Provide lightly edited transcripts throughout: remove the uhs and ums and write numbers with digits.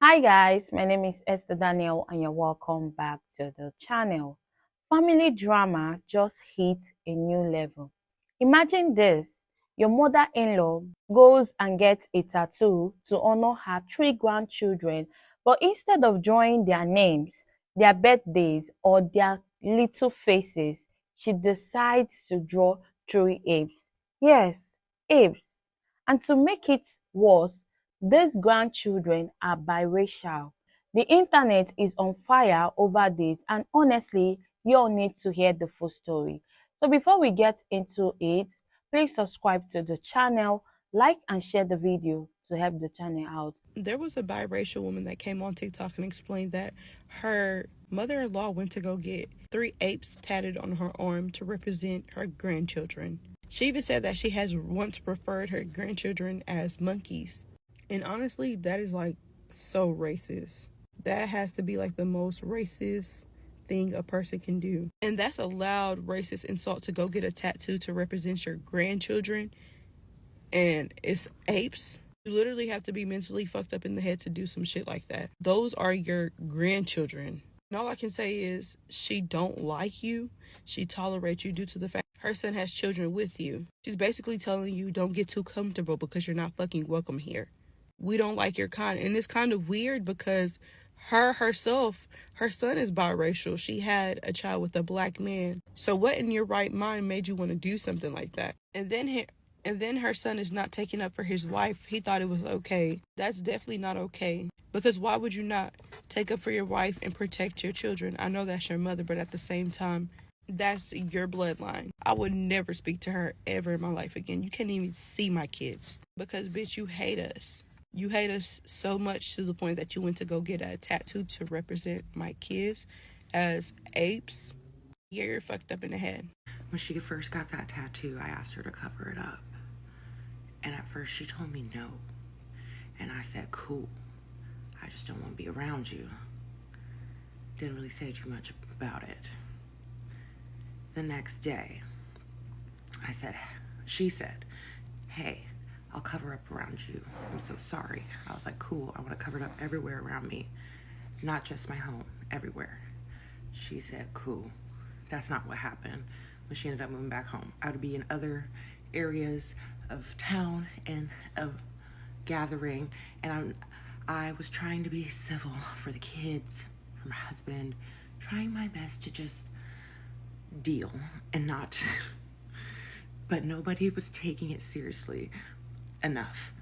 Hi guys, my name is Esther Daniel and you're welcome back to the channel. Family drama just hit a new level. Imagine this, your mother-in-law goes and gets a tattoo to honor her three grandchildren, but instead of drawing their names, their birthdays, or their little faces, she decides to draw three apes. Yes, apes. And to make it worse, these grandchildren are biracial. The internet is on fire over this, and honestly, you all need to hear the full story. So before we get into it, please subscribe to the channel, like and share the video to help the channel out. There was a biracial woman that came on TikTok and explained that her mother-in-law went to go get three apes tatted on her arm to represent her grandchildren. She even said that she has once referred her grandchildren as monkeys. And honestly, that is like so racist. That has to be like the most racist thing a person can do. And that's a loud racist insult to go get a tattoo to represent your grandchildren. And it's apes. You literally have to be mentally fucked up in the head to do some shit like that. Those are your grandchildren. And all I can say is she don't like you. She tolerates you due to the fact her son has children with you. She's basically telling you don't get too comfortable because you're not fucking welcome here. We don't like your kind. And it's kind of weird because herself, her son is biracial. She had a child with a black man. So what in your right mind made you want to do something like that? And then her son is not taking up for his wife. He thought it was okay. That's definitely not okay. Because why would you not take up for your wife and protect your children? I know that's your mother, but at the same time, that's your bloodline. I would never speak to her ever in my life again. You can't even see my kids. Because, bitch, you hate us. You hate us so much to the point that you went to go get a tattoo to represent my kids as apes. Yeah, you're fucked up in the head. When she first got that tattoo, I asked her to cover it up. And at first she told me no. And I said, cool. I just don't want to be around you. Didn't really say too much about it. The next day, she said, hey, I'll cover up around you. I'm so sorry. I was like, cool. I want to cover it up everywhere around me. Not just my home, everywhere. She said, cool. That's not what happened when she ended up moving back home. I would be in other areas of town and of gathering, and I was trying to be civil for the kids, for my husband, trying my best to just deal and not, but nobody was taking it seriously enough.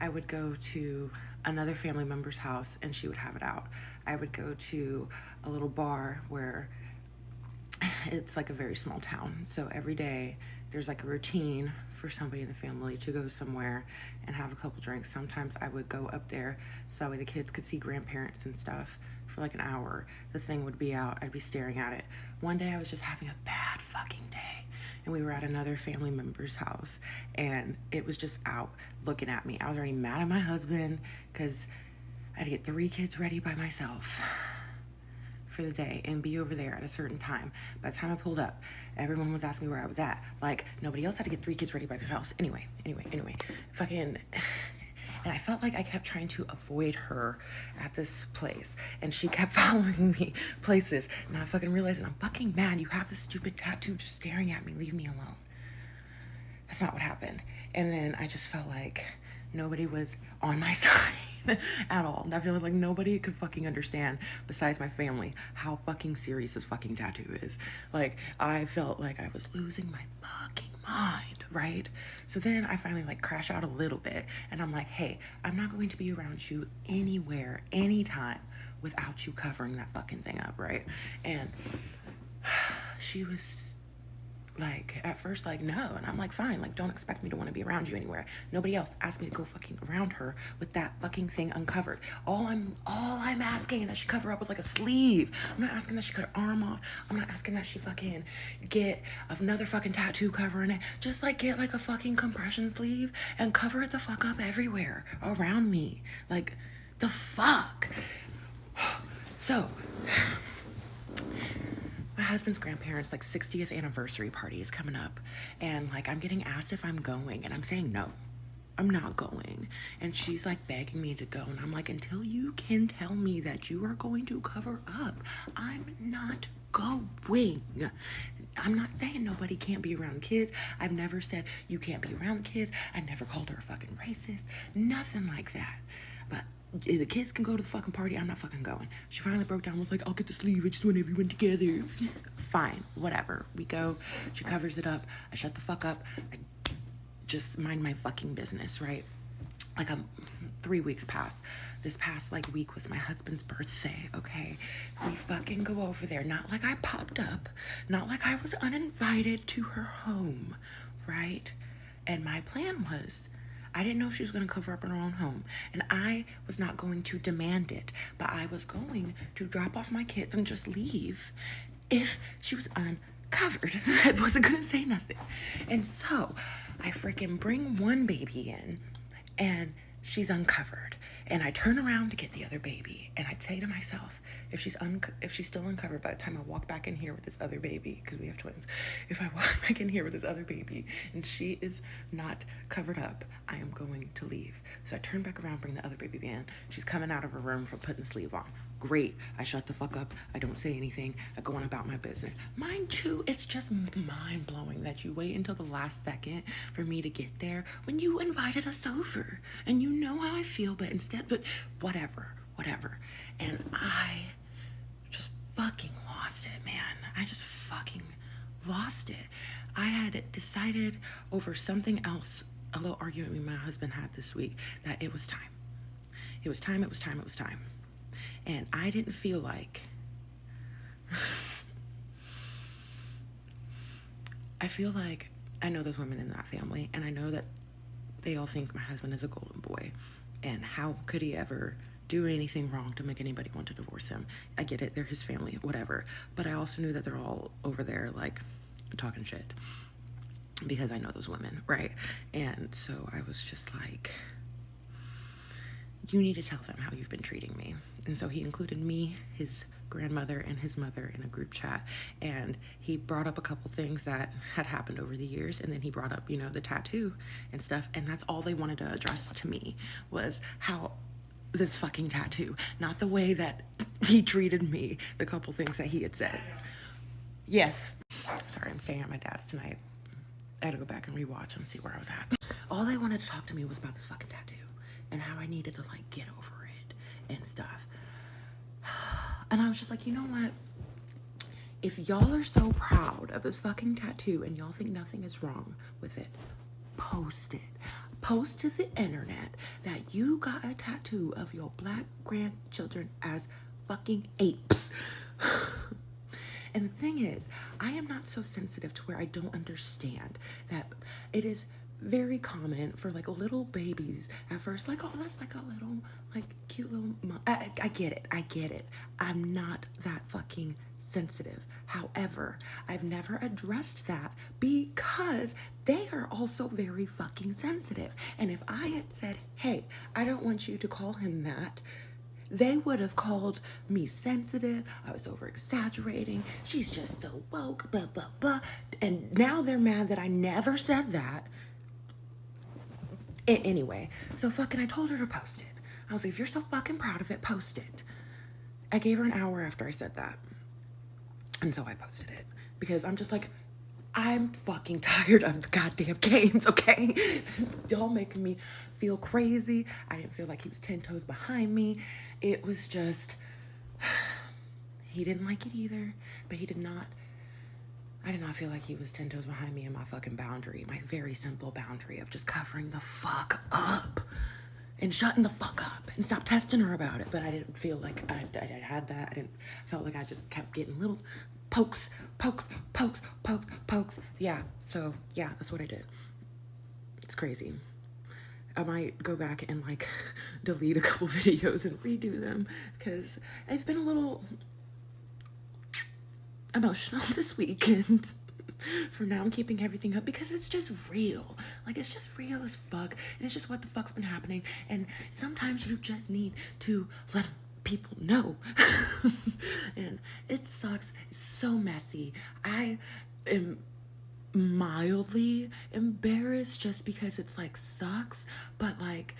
I would go to another family member's house and she would have it out. I would go to a little bar where it's like a very small town. So every day there's like a routine for somebody in the family to go somewhere and have a couple drinks. Sometimes I would go up there so that way the kids could see grandparents and stuff for like an hour. The thing would be out. I'd be staring at it. One day I was just having a bad fucking day and we were at another family member's house and it was just out looking at me. I was already mad at my husband because I had to get 3 kids ready by myself for the day and be over there at a certain time. By the time I pulled up, everyone was asking me where I was at. Like, nobody else had to get 3 kids ready by themselves. Anyway. Fucking... And I felt like I kept trying to avoid her at this place. And she kept following me places. And I fucking realized, I'm fucking mad. You have this stupid tattoo just staring at me. Leave me alone. That's not what happened. And then I just felt like nobody was on my side at all. And I feel like nobody could fucking understand, besides my family, how fucking serious this fucking tattoo is. Like, I felt like I was losing my fucking mind, right? So then I finally like crash out a little bit and I'm like, hey, I'm not going to be around you anywhere, anytime without you covering that fucking thing up, right? And she was like, at first, like, no. And I'm like, fine, like, don't expect me to want to be around you anywhere. Nobody else asked me to go fucking around her with that fucking thing uncovered. All I'm asking is that she cover up with like a sleeve. I'm not asking that she cut her arm off. I'm not asking that she fucking get another fucking tattoo covering it. Just like get like a fucking compression sleeve and cover it the fuck up everywhere around me. Like, the fuck? So my husband's grandparents' like 60th anniversary party is coming up, and like I'm getting asked if I'm going, and I'm saying no. I'm not going. And she's like begging me to go. And I'm like, until you can tell me that you are going to cover up, I'm not going. I'm not saying nobody can't be around kids. I've never said you can't be around kids. I never called her a fucking racist. Nothing like that. But if the kids can go to the fucking party, I'm not fucking going. She finally broke down, was like, I'll get the sleeve. I just want everyone together. Fine, whatever. We go. She covers it up. I shut the fuck up. I just mind my fucking business, right? Like 3 weeks past. This past like week was my husband's birthday, okay? We fucking go over there. Not like I popped up. Not like I was uninvited to her home, right? And my plan was, I didn't know if she was going to cover up in her own home. And I was not going to demand it. But I was going to drop off my kids and just leave if she was uncovered. I wasn't going to say nothing. And so I freaking bring one baby in and she's uncovered. And I turn around to get the other baby. And I say to myself, if she's still uncovered by the time I walk back in here with this other baby, because we have twins, if I walk back in here with this other baby and she is not covered up, I am going to leave. So I turn back around, bring the other baby in. She's coming out of her room from putting the sleeve on. Great. I shut the fuck up. I don't say anything. I go on about my business. Mind you, it's just mind blowing that you wait until the last second for me to get there when you invited us over. And you know how I feel, but whatever. And I just fucking lost it, man. I just fucking lost it. I had decided over something else, a little argument me and my husband had this week, that it was time. It was time. And I didn't feel like, I feel like I know those women in that family, and I know that they all think my husband is a golden boy, and how could he ever do anything wrong to make anybody want to divorce him? I get it, they're his family, whatever. But I also knew that they're all over there, like, talking shit, because I know those women, right? And so I was just like, you need to tell them how you've been treating me. And so he included me, his grandmother, and his mother in a group chat. And he brought up a couple things that had happened over the years. And then he brought up, you know, the tattoo and stuff. And that's all they wanted to address to me was how this fucking tattoo, not the way that he treated me, the couple things that he had said. Yes. Sorry, I'm staying at my dad's tonight. I had to go back and rewatch and see where I was at. All they wanted to talk to me was about this fucking tattoo and how I needed to like get over it and stuff. And I was just like, you know what? If y'all are so proud of this fucking tattoo and y'all think nothing is wrong with it, post it. Post to the internet that you got a tattoo of your black grandchildren as fucking apes. And the thing is, I am not so sensitive to where I don't understand that it is very common for like little babies at first, like, oh, that's like a little, like, cute little I get it. I'm not that fucking sensitive. However, I've never addressed that because they are also very fucking sensitive. And if I had said, hey, I don't want you to call him that, they would have called me sensitive. I was over exaggerating. She's just so woke, blah, blah, blah. And now they're mad that I never said that. Anyway, so fucking I told her to post it. I was like, if you're so fucking proud of it, post it. I gave her an hour after I said that. And so I posted it because I'm just like, I'm fucking tired of the goddamn games, okay? Y'all making me feel crazy. I didn't feel like he was 10 toes behind me. It was just, he didn't like it either, but I did not feel like he was 10 toes behind me in my fucking boundary, my very simple boundary of just covering the fuck up and shutting the fuck up and stop testing her about it. But I didn't feel like I had that. Felt like I just kept getting little pokes. Yeah, so yeah, that's what I did. It's crazy. I might go back and like delete a couple videos and redo them because I've been a little emotional this weekend. For now, I'm keeping everything up because it's just real. Like, it's just real as fuck. And it's just what the fuck's been happening. And sometimes you just need to let people know. And it sucks. It's so messy. I am mildly embarrassed just because it's like sucks, but like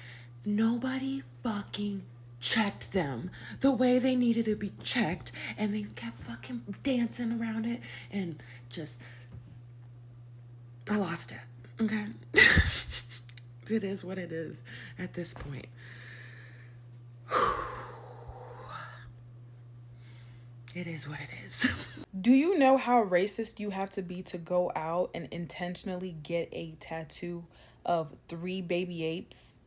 nobody fucking checked them the way they needed to be checked, and they kept fucking dancing around it, and just I lost it. Okay. It is what it is at this point. It is what it is. Do you know how racist you have to be to go out and intentionally get a tattoo of 3 baby apes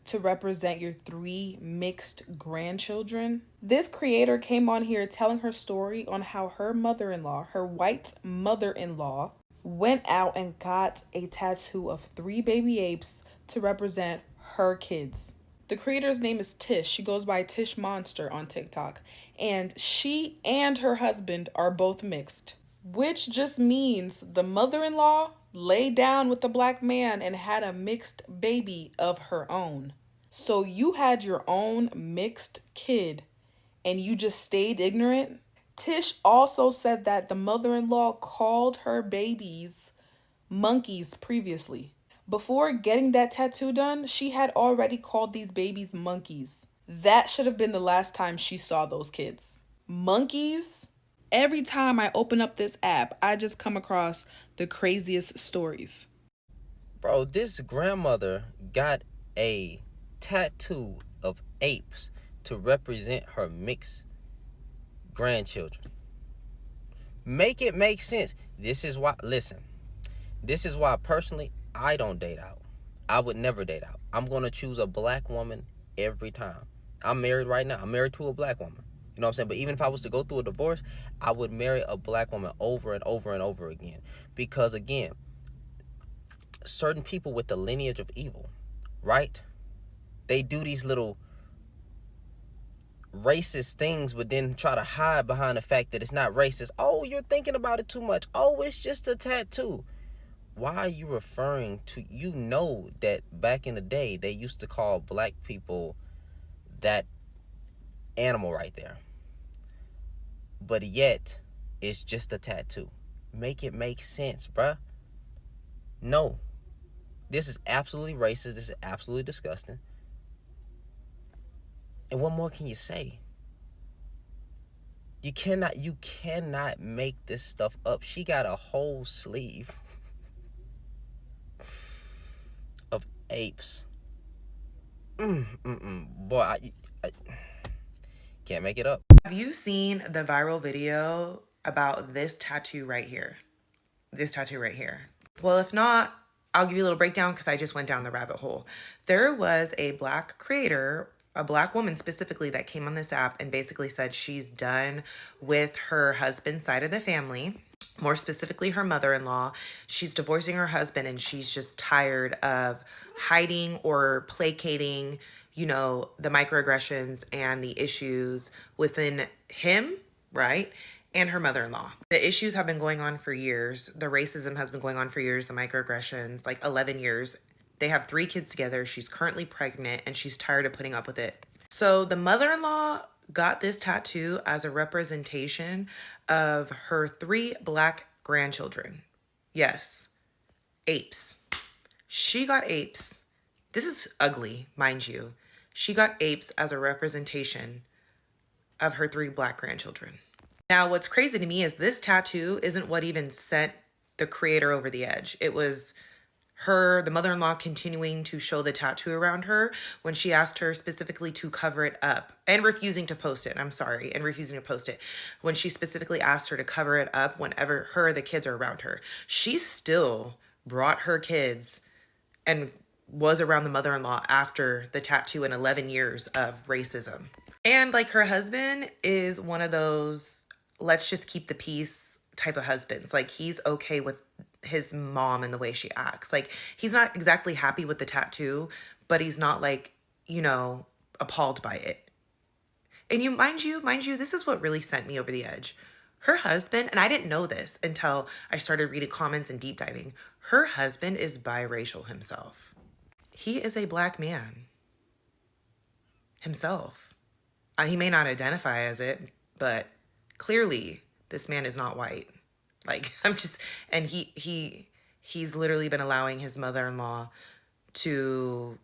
to represent your 3 mixed grandchildren? This creator came on here telling her story on how her mother-in-law, her white mother-in-law, went out and got a tattoo of 3 baby apes to represent her kids. The creator's name is Tish. She goes by Tish Monster on TikTok. And she and her husband are both mixed, which just means the mother-in-law laid down with the black man and had a mixed baby of her own. So you had your own mixed kid and you just stayed ignorant? Tish also said that the mother-in-law called her babies monkeys previously. Before getting that tattoo done, she had already called these babies monkeys. That should have been the last time she saw those kids. Monkeys? Every time I open up this app, I just come across the craziest stories. Bro, this grandmother got a tattoo of apes to represent her mixed grandchildren. Make it make sense. This is why personally I don't date out. I would never date out. I'm going to choose a black woman every time. I'm married right now. I'm married to a black woman. You know what I'm saying? But even if I was to go through a divorce, I would marry a black woman over and over and over again. Because again, certain people with the lineage of evil, right? They do these little racist things, but then try to hide behind the fact that it's not racist. Oh, you're thinking about it too much. Oh, it's just a tattoo. Why are you referring to, you know that back in the day, they used to call black people that animal right there. But yet, it's just a tattoo. Make it make sense, bruh. No. This is absolutely racist. This is absolutely disgusting. And what more can you say? You cannot make this stuff up. She got a whole sleeve of apes. Boy, I can't make it up. Have you seen the viral video about this tattoo right here? This tattoo right here. Well, if not, I'll give you a little breakdown because I just went down the rabbit hole. There was a black creator, a black woman specifically, that came on this app and basically said she's done with her husband's side of the family, more specifically her mother-in-law. She's divorcing her husband and she's just tired of hiding or placating, you know, the microaggressions and the issues within him, right? And her mother-in-law. The issues have been going on for years. The racism has been going on for years. The microaggressions, like 11 years. They have 3 kids together. She's currently pregnant and she's tired of putting up with it. So the mother-in-law got this tattoo as a representation of her 3 black grandchildren. Yes, apes. She got apes. This is ugly, mind you. She got apes as a representation of her 3 black grandchildren. Now, what's crazy to me is this tattoo isn't what even sent the creator over the edge. It was her, the mother-in-law, continuing to show the tattoo around her when she asked her specifically to cover it up and refusing to post it. And refusing to post it. When she specifically asked her to cover it up whenever her or the kids are around her. She still brought her kids and was around the mother-in-law after the tattoo and 11 years of racism. And like her husband is one of those let's just keep the peace type of husbands. Like he's okay with his mom and the way she acts. Like he's not exactly happy with the tattoo, but he's not like, you know, appalled by it. And mind you, this is what really sent me over the edge. Her husband, and I didn't know this until I started reading comments and deep diving. Her husband is biracial himself. He is a black man himself. He may not identify as it, but clearly this man is not white. Like, and he's literally been allowing his mother-in-law to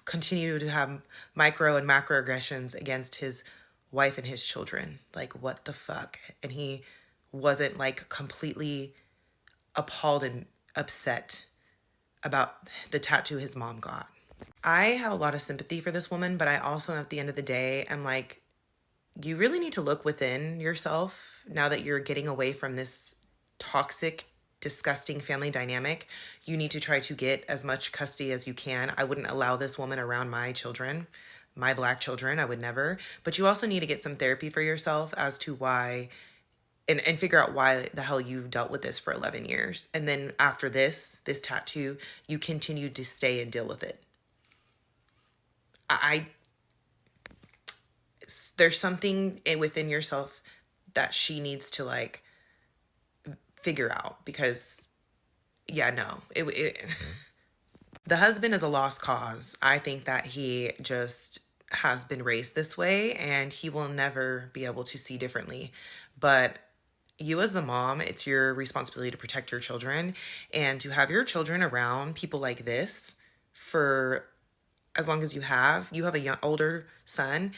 continue to have micro and macroaggressions against his wife and his children. Like, what the fuck? And he wasn't like completely appalled and upset about the tattoo his mom got. I have a lot of sympathy for this woman, but I also, at the end of the day, am like, you really need to look within yourself now that you're getting away from this toxic, disgusting family dynamic. You need to try to get as much custody as you can. I wouldn't allow this woman around my children, my Black children. I would never. But you also need to get some therapy for yourself as to why, and figure out why the hell you dealt with this for 11 years. And then after this tattoo, you continue to stay and deal with it. There's something within yourself that she needs to like figure out, because the husband is a lost cause. I think that he just has been raised this way and he will never be able to see differently. But you as the mom, it's your responsibility to protect your children and to have your children around people like this for as long as you have a older son.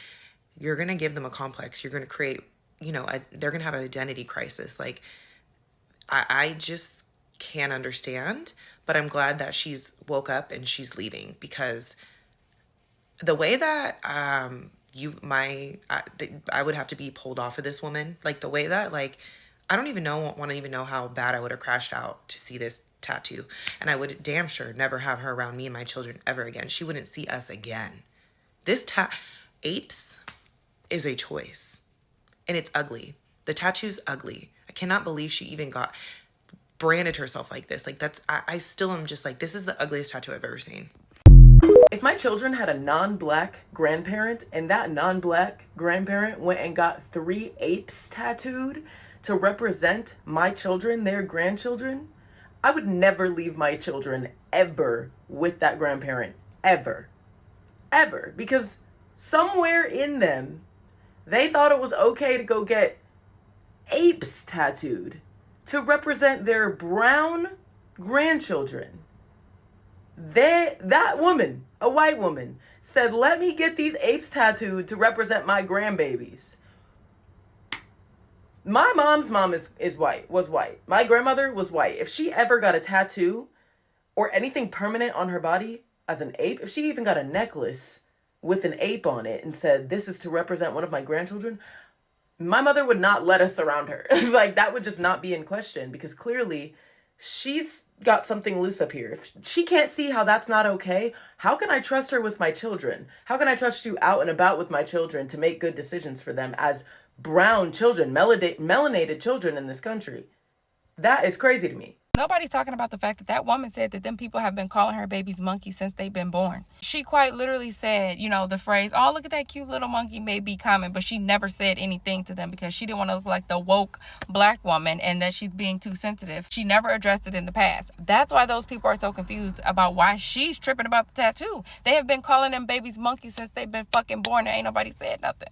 You're going to give them a complex. You're going to create, they're going to have an identity crisis. Like, I just can't understand, but I'm glad that she's woke up and she's leaving, because the way that I would have to be pulled off of this woman, like the way that, like, I don't even want to even know how bad I would have crashed out to see this tattoo. And I would damn sure never have her around me and my children ever again. She wouldn't see us again. This APES is a choice, and it's ugly. The tattoo's ugly. I cannot believe she even branded herself like this. Like, I still am just like, this is the ugliest tattoo I've ever seen. If my children had a non-Black grandparent and that non-Black grandparent went and got 3 apes tattooed to represent my children, their grandchildren, I would never leave my children ever with that grandparent. Ever. Ever. Because somewhere in them, they thought it was okay to go get apes tattooed to represent their brown grandchildren. That woman, a white woman, said, let me get these apes tattooed to represent my grandbabies. My mom's mom was white. My grandmother was white. If she ever got a tattoo or anything permanent on her body as an ape, if she even got a necklace with an ape on it and said, this is to represent one of my grandchildren, my mother would not let us around her. Like, that would just not be in question, because clearly she's got something loose up here. If she can't see how that's not okay, how can I trust her with my children? How can I trust you out and about with my children to make good decisions for them as brown children, melanated children in this country? That is crazy to me. Nobody's talking about the fact that that woman said that them people have been calling her babies monkeys since they've been born. She quite literally said, the phrase, oh, look at that cute little monkey, may be common, but she never said anything to them because she didn't want to look like the woke Black woman and that she's being too sensitive. She never addressed it in the past. That's why those people are so confused about why she's tripping about the tattoo. They have been calling them babies monkeys since they've been fucking born and ain't nobody said nothing.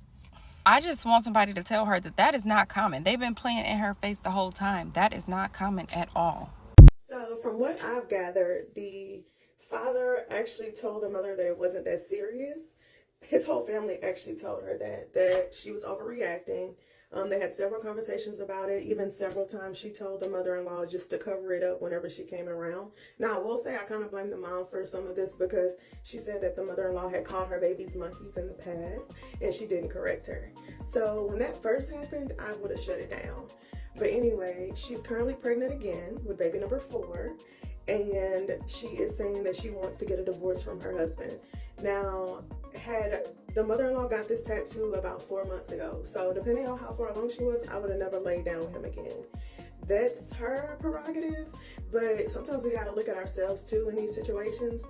I just want somebody to tell her that is not common. They've been playing in her face the whole time. That is not common at all. So from what I've gathered, the father actually told the mother that it wasn't that serious. His whole family actually told her that she was overreacting. They had several conversations about it. Even several times she told the mother-in-law just to cover it up whenever she came around. Now, I will say I kind of blame the mom for some of this, because she said that the mother-in-law had called her babies monkeys in the past and she didn't correct her. So when that first happened, I would have shut it down. But anyway, she's currently pregnant again with baby number 4. And she is saying that she wants to get a divorce from her husband. Now, had the mother-in-law got this tattoo about 4 months ago. So depending on how far along she was, I would have never laid down with him again. That's her prerogative, but sometimes we got to look at ourselves too in these situations.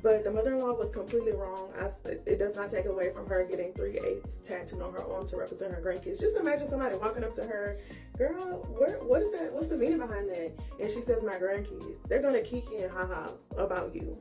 But the mother-in-law was completely wrong. It does not take away from her getting 3 apes tattooed on her arm to represent her grandkids. Just imagine somebody walking up to her, girl, what is that? What's the meaning behind that? And she says, my grandkids. They're going to kiki and ha-ha about you.